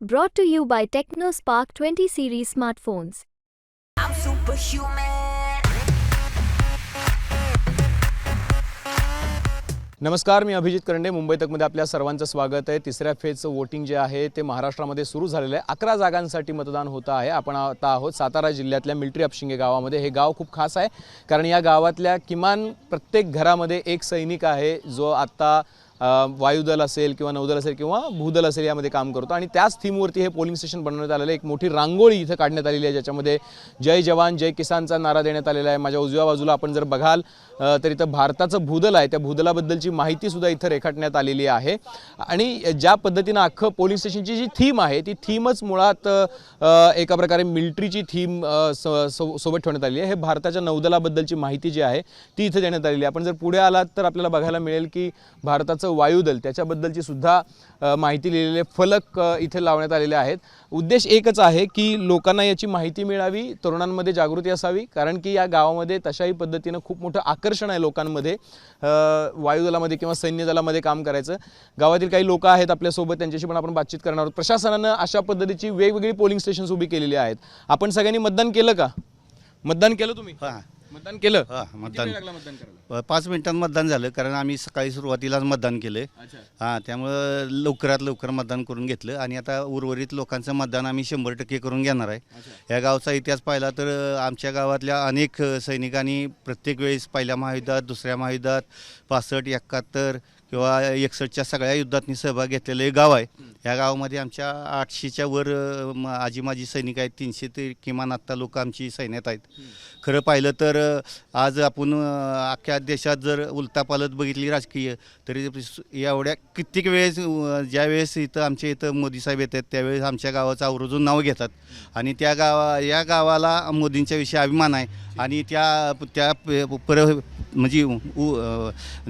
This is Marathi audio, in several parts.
Brought to you by TechnoSpark 20 series smartphones. I'm superhuman. नमस्कार, मी अभिजित करंडे. मुंबई तकमध्ये आपल्या सर्वांचं स्वागत आहे. तिसऱ्या फेजचं वोटिंग जे आहे ते महाराष्ट्रामध्ये सुरू झालेलं आहे. 11 जागांसाठी मतदान होतं आहे. आपण आता आहोत सातारा जिल्ह्यातल्या मिलिटरी अपशिंगे गावामध्ये. हे गाव खूप खास आहे कारण या गावातल्या किमान प्रत्येक घरामध्ये एक सैनिक आहे जो आत्ता वायुदल असेल किंवा नौदल असेल किंवा भूदल असेल यामध्ये काम करतो आणि त्याच थीमवरती हे पोलिंग स्टेशन बनवण्यात आलेलं आहे. एक मोठी रांगोळी इथं काढण्यात आलेली आहे ज्याच्यामध्ये जय जवान जय किसानचा नारा देण्यात आलेला आहे. माझ्या उजव्या बाजूला आपण जर बघाल तर इथं भारताचं भूदल आहे, त्या भूदलाबद्दलची माहितीसुद्धा इथं रेखाटण्यात आलेली आहे. आणि ज्या पद्धतीनं अख्खं पोलिंग स्टेशनची जी थीम आहे ती थीमच मुळात एका प्रकारे मिलिटरीची थीम सोबत ठेवण्यात आलेली आहे. हे भारताच्या नौदलाबद्दलची माहिती जी आहे ती इथं देण्यात आलेली आहे. आपण जर पुढे आलात तर आपल्याला बघायला मिळेल की भारताचं वायुदल त्याच्याबद्दलची सुद्धा माहिती लिहिलेले फलक इथे लावण्यात आलेले आहेत. उद्देश एकच आहे की लोकांना याची माहिती मिळावी, तरुणांमध्ये जागृती असावी, कारण की या गावामध्ये तशाही पद्धतीनं खूप मोठं आकर्षण आहे लोकांमध्ये वायुदलामध्ये किंवा सैन्य दलामध्ये काम करायचं. गावातील काही लोक आहेत आपल्यासोबत, त्यांच्याशी पण आपण बातचीत करणार आहोत. प्रशासनानं अशा पद्धतीची वेगवेगळी पोलिंग स्टेशन्स उभी केलेली आहेत. आपण सगळ्यांनी मतदान केलं का? मतदान केलं तुम्ही? हां मतदान केलं? मतदान लागला मतदान करायला? 5 मिनिटांत मतदान झालं, कारण आम्ही सकाळी सुरुवातीलाच मतदान केलं. हां, त्यामुळं लवकरात लवकर मतदान करून घेतलं आणि आता उर्वरित लोकांचं मतदान आम्ही 100% करून घेणार आहे. या गावचा इतिहास पाहिला तर आमच्या गावातल्या अनेक सैनिकांनी प्रत्येक वेळेस पहिल्या महायुद्धात, दुसऱ्या महायुद्धात, 65, 71 किंवा 61च्या सगळ्या युद्धातनी सहभाग घेतलेलं हे गाव आहे. या गावामध्ये आमच्या 800च्या वर आजी माजी सैनिक आहेत. 300 ते किमान आत्ता लोक आमची सैन्यात आहेत. खरं पाहिलं तर आज आपण अख्ख्या देशात जर उलटापालट बघितली राजकीय, तरी एवढ्या कित्येक वेळेस ज्यावेळेस इथं आमच्या इथं मोदी साहेब येतात त्यावेळेस आमच्या गावाचं आवर्जून नाव घेतात आणि या गावाला मोदींच्या विषयी अभिमान आहे. आणि त्या म्हणजे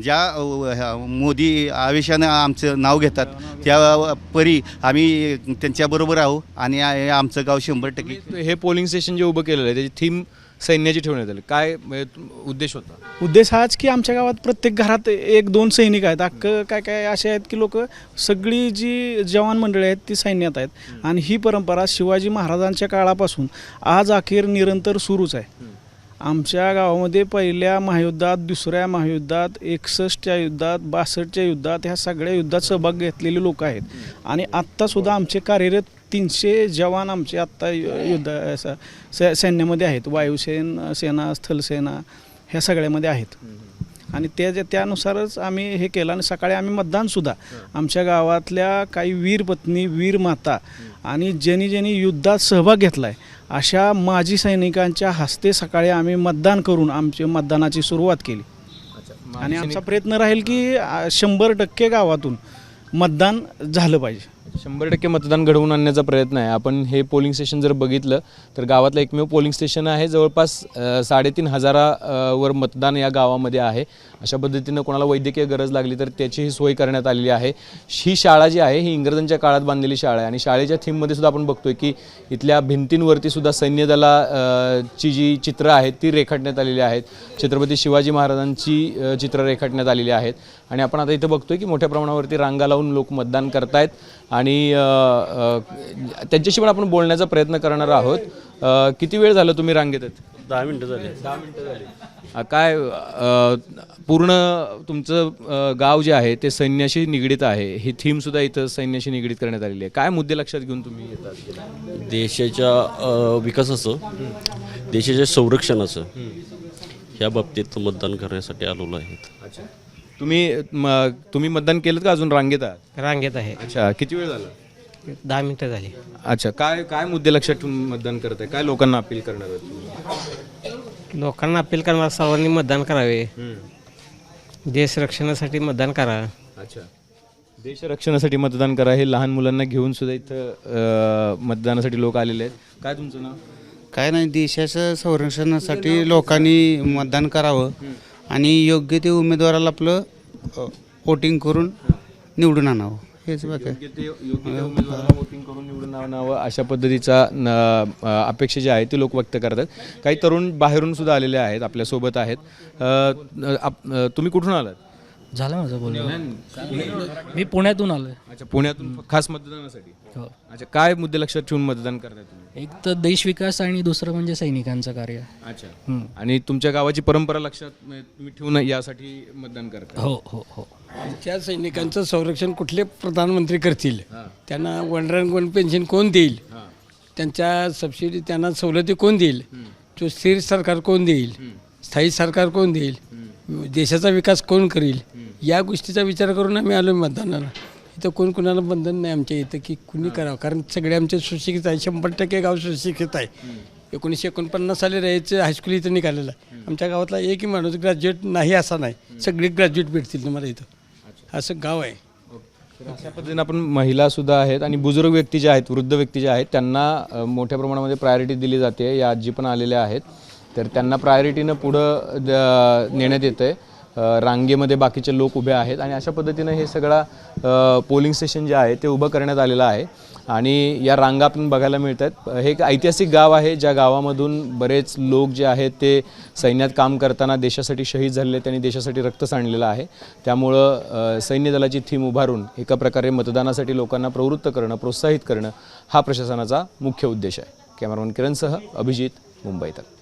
ज्या मोदी आवेशानं आमचं नाव घेतात त्या परी आम्ही त्यांच्याबरोबर आहोत आणि आमचं गाव 100%. हे पोलिंग स्टेशन जे उभं केलेलं आहे त्याची थीम सैन्याची ठेवण्यात आली. काय उद्देश होता? उद्देश हाच की आमच्या गावात प्रत्येक घरात 1-2 सैनिक आहेत. अख्खं काय असे आहेत की लोक सगळी जी जवान मंडळी आहेत ती सैन्यात आहेत आणि ही परंपरा शिवाजी महाराजांच्या काळापासून आज अखेर निरंतर सुरूच आहे. आमच्या गावामध्ये पहिल्या महायुद्धात, दुसऱ्या महायुद्धात, 61च्या युद्धात, 62च्या युद्धात, ह्या सगळ्या युद्धात सहभाग घेतलेले लोक आहेत आणि आत्तासुद्धा आमचे कार्यरत 300 जवान आमचे आत्ता सैन्यामध्ये आहेत. वायुसेना, स्थलसेना ह्या सगळ्यामध्ये आहेत आणि त्यानुसारच आम्ही हे केलं. आणि सकाळी आम्ही मतदानसुद्धा आमच्या गावातल्या काही वीर पत्नी, वीर माता आणि ज्यांनी युद्धात सहभाग घेतला आहे अशा माजी सैनिकांच्या हस्ते सकाळी आम्ही मतदान करून आमची मतदानाची सुरुवात केली. आणि आमचा प्रयत्न राहील की 100% गावातून मतदान झालं पाहिजे. 100% मतदान घडवून आणण्याचा प्रयत्न आहे. आपण हे पोलिंग स्टेशन जर बघितलं तर गावातलं एकमेव पोलिंग स्टेशन आहे. जवळपास 3,500 वर मतदान या गावामध्ये आहे. अशा पद्धतीनं कोणाला वैद्यकीय गरज लागली तर त्याचीही सोय करण्यात आलेली आहे. ही शाळा जी आहे ही इंग्रजांच्या काळात बांधलेली शाळा आहे आणि शाळेच्या थीममध्ये सुद्धा आपण बघतोय की इथल्या भिंतींवरती सुद्धा सैन्य दलाची जी चित्रं आहेत ती रेखाटण्यात आलेली आहेत. छत्रपती शिवाजी महाराजांची चित्रं रेखाटण्यात आलेली आहेत आणि आपण आता इथं बघतोय की मोठ्या प्रमाणावरती रांगा लावून लोक मतदान करतायत आणि त्यांच्याशी पण आपण बोलण्याचा प्रयत्न करणार आहोत. किती वेळ झालं तुम्ही रांगेत आहेत? 10 मिनिटं झाली. 10 मिनिटं झाली. काय पूर्ण तुमचं गाव जे आहे ते सैन्याशी निगडीत आहे. ही थीमसुद्धा इथं सैन्याशी निगडीत करण्यात आलेली आहे. काय मुद्दे लक्षात घेऊन तुम्ही येतात? देशाच्या विकासाचं, देशाच्या संरक्षणाचं ह्या बाबतीत मतदान करण्यासाठी आलेलो आहेत. अच्छा, तुम्ही मतदान केलं का? अजून रांगेत आहात? रांगेत आहे. अच्छा, किती वेळ झाला? 10 मिनिटं झाली. अच्छा, काय मुद्दे लक्षात ठेवून मतदान करत आहे? काय लोकांना अपील करणार आहे? लोकांना अपील करणार सर्वांनी मतदान करावे. देश रक्षणासाठी मतदान करा. अच्छा, देश रक्षणासाठी मतदान करा. हे लहान मुलांना घेऊन सुद्धा इथं मतदानासाठी लोक आलेले आहेत. काय तुमचं नाव? काय नाही, देशाच्या संरक्षणासाठी लोकांनी मतदान करावं आणि योग्य ते उमेदवाराला आपलं वोटिंग करून निवडून आणावं. हेच बघा, उमेदवाराला वोटिंग करून निवडून आणावं अशा पद्धतीचा अपेक्षा जी आहे ती लोक व्यक्त करतात. काही तरुण बाहेरून सुद्धा आलेले आहेत, आपल्यासोबत आहेत. तुम्ही कुठून आलात? झालं माझं बोलणं. मी पुण्यातून आलो आहे. अच्छा, पुण्यातून खास मतदानासाठी? हो. अच्छा, काय मुद्दे लक्षात ठेवून मतदान करताय तुम्ही? एक तर देश विकास आणि दुसरं म्हणजे सैनिकांचं कार्य. अच्छा, आणि तुमच्या गावाची परंपरा लक्षात तुम्ही ठेवून यासाठी मतदान करता? हो हो हो. आमच्या सैनिकांचं संरक्षण कुठले प्रधानमंत्री करतील, त्यांना वन रँक वन पेन्शन कोण देईल, त्यांच्या सबसिडी त्यांना सवलती कोण देईल, तो स्थिर सरकार कोण देईल, स्थायी सरकार कोण देईल, देशाचा विकास कोण करील, या गोष्टीचा विचार करून आम्ही आलो मतदानाला. इथं कोण कुणाला बंधन नाही आमच्या इथं की कुणी करावं, कारण सगळे आमचे सुशिक्षित आहे. 100% गाव सुशिक्षित आहे. 1949 साली राहायचं हायस्कूल इथं निघालेलं आहे. आमच्या गावातला एकही माणूस ग्रॅज्युएट नाही असा नाही, सगळे ग्रॅज्युएट भेटतील तुम्हाला इथं. असं गाव आहे. अशा पद्धतीने आपण महिला सुद्धा आहेत आणि बुजुर्ग व्यक्ती जे आहेत, वृद्ध व्यक्ती जे आहेत, त्यांना मोठ्या प्रमाणामध्ये प्रायोरिटी दिली जाते. या आजी पण आलेल्या आहेत, तर त्यांना प्रायोरिटीनं पुढं नेण्यात येतं आहे. रांगेमध्ये बाकीचे लोक उभे आहेत आणि अशा पद्धतीनं हे सगळा पोलिंग स्टेशन जे आहे ते उभं करण्यात आलेलं आहे. आणि या रांगा आपण बघायला मिळत आहेत. हे एक ऐतिहासिक गाव आहे, ज्या गावामधून बरेच लोक जे आहेत ते सैन्यात काम करताना देशासाठी शहीद झालेले, त्यांनी देशासाठी रक्त सांडलेलं आहे. त्यामुळं सैन्य दलाची थीम उभारून एका प्रकारे मतदानासाठी लोकांना प्रवृत्त करणं, प्रोत्साहित करणं हा प्रशासनाचा मुख्य उद्देश आहे. कॅमेरामन किरणसह अभिजित, मुंबई तक.